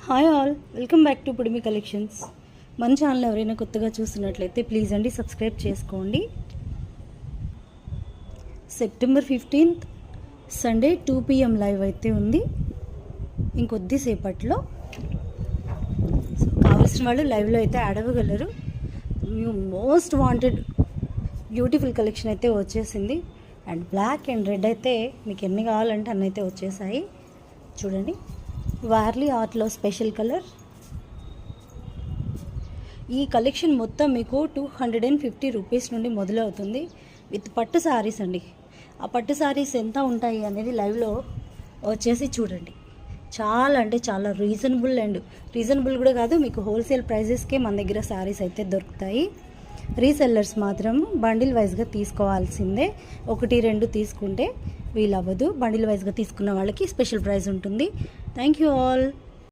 Hi all, welcome back to Pudimi collections. మన channel ఎవరైనా కొత్తగా చూస్తున్నట్లయితే ప్లీజ్ అండి సబ్స్క్రైబ్ చేసుకోండి. September 15th Sunday 2 PM live అయితే ఉంది. ఇంకొద్దిసేపట్లో కావాల్సిన వాళ్ళు లైవ్లో అయితే యాడ్ అవ్వగలరు. మోస్ట్ వాంటెడ్ బ్యూటిఫుల్ కలెక్షన్ అయితే వచ్చేసింది. అండ్ బ్లాక్ అండ్ రెడ్ అయితే మీకు ఎన్ని కావాలంటే అన్నీ అయితే వచ్చేసాయి. చూడండి, వార్లీ ఆర్ట్లో స్పెషల్ కలర్. ఈ కలెక్షన్ మొత్తం మీకు 250 రూపీస్ నుండి మొదలవుతుంది విత్ పట్టు శారీస్ అండి. ఆ పట్టు శారీస్ ఎంత ఉంటాయి అనేది లైవ్లో వచ్చేసి చూడండి. చాలా అంటే చాలా రీజనబుల్ కూడా కాదు, మీకు హోల్సేల్ ప్రైజెస్కే మన దగ్గర శారీస్ అయితే దొరుకుతాయి. రీసెల్లర్స్ మాత్రం బండిల్ వైజ్గా తీసుకోవాల్సిందే. 1-2 తీసుకుంటే వీలవ్వదు. బండిల్ వైజ్గా తీసుకున్న వాళ్ళకి స్పెషల్ ప్రైస్ ఉంటుంది. Thank you all.